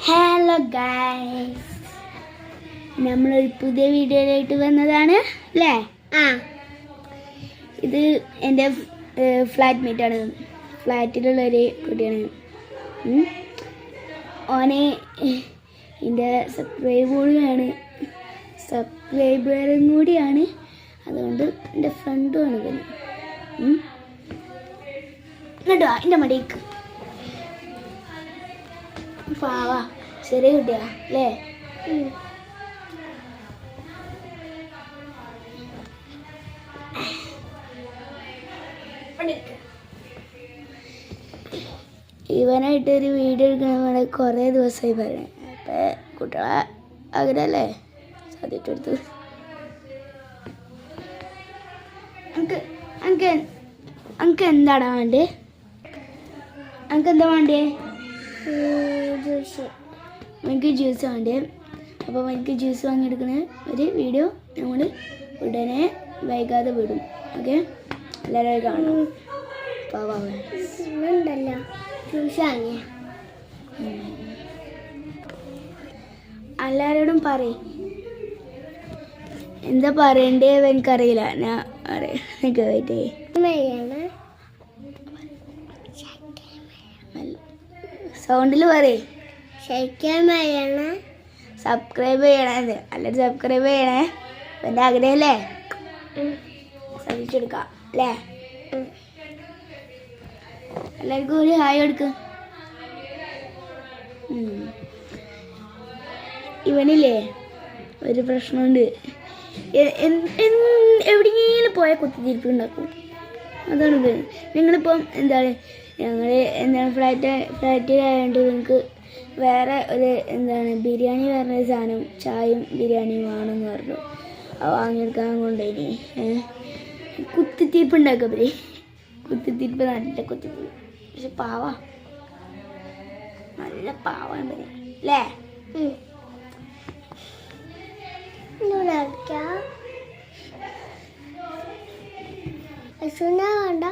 Hello guys, നമ്മളൊരു പുതിയ വീഡിയോയിലായിട്ട് വന്നതാണ് അല്ലേ? ഇത് എൻ്റെ ഫ്ലാറ്റ് മേറ്റാണ്, ഫ്ലാറ്റിലുള്ളൊരു കുട്ടിയാണ്. ഓനെ എൻ്റെ സബ്സ്ക്രൈബറും കൂടിയാണ്, അതുകൊണ്ട് എൻ്റെ ഫ്രണ്ടുമാണ് ഇവന്. കേട്ടോ എൻ്റെ മടിക്ക് പാവാ, ചെറിയ കുട്ടിയാ അല്ലേ? ഇവനായിട്ട് ഒരു വീഡിയോ എടുക്കണമെന്ന് കുറേ ദിവസമായി പറയാം. അപ്പം കുട്ടികളെ ആഗ്രഹമല്ലേ, സാധിച്ചെടുത്ത്. അനക്ക് എന്താടാ വേണ്ടേ? അനക്ക് എന്താ വേണ്ടേ? എനിക്ക് ജ്യൂസ് വേണ്ടേ? അപ്പോൾ എനിക്ക് ജ്യൂസ് വാങ്ങിയെടുക്കണ ഒരു വീഡിയോ നമ്മൾ ഉടനെ വൈകാതെ വിടും. ഓക്കെ, എല്ലാവരും കാണും. ഉണ്ടല്ലോ ജ്യൂസ് വാങ്ങിയ എല്ലാവരോടും പറയും. എന്താ പറയണ്ടേ എനിക്കറിയില്ല. ഞാൻ അറിയാം കേട്ടേ. സൗണ്ടിൽ പറയേ. സബ്സ്ക്രൈബ് ചെയ്യണേ, എല്ലാവരും സബ്സ്ക്രൈബ് ചെയ്യണേ. എൻ്റെ ആഗ്രഹമല്ലേ, സാധിച്ചെടുക്കാം അല്ലേ? എല്ലാവർക്കും ഒരു ഹായ് കൊടുക്കും. ഇവനില്ലേ ഒരു പ്രശ്നമുണ്ട്, എവിടെയെങ്കിലും പോയാൽ കുത്തിത്തിരിപ്പ് ഉണ്ടാക്കും. അതാണ് ഇത്. നിങ്ങളിപ്പം എന്താണ് ഫ്ലാറ്റിലായതുകൊണ്ട് നിങ്ങൾക്ക് വേറെ ഒരു ബിരിയാണി പറഞ്ഞൊരു സാധനം, ചായയും ബിരിയാണിയും വേണമെന്ന് പറഞ്ഞു. അത് വാങ്ങിയെടുക്കാൻ കൊണ്ടുപോയി കുത്തിത്തിരിപ്പ് ഉണ്ടാക്കുക. അവര് കുത്തിത്തിരിപ്പ്, നല്ല കുത്തിത്തിരിപ്പ്. പക്ഷെ പാവാ, നല്ല പാവാണ് അല്ലേ? വേണ്ട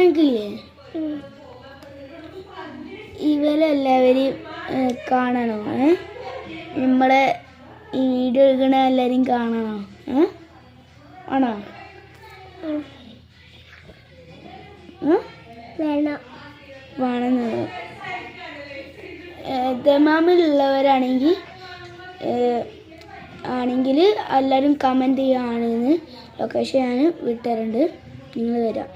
എനിക്കില്ലേ, ഇവരെല്ലാവരും കാണണോ? നമ്മളെ ഈ വീഡിയോ എടുക്കണ എല്ലാവരും കാണണോ? ആണോ? വേണമെന്ന് ദമാമിലുള്ളവരാണെങ്കിൽ എല്ലാവരും കമൻറ്റ് ചെയ്യുകയാണെന്ന് ലൊക്കേഷൻ ഞാൻ വിട്ടുതരുന്നുണ്ട്. നിങ്ങൾ വരാം.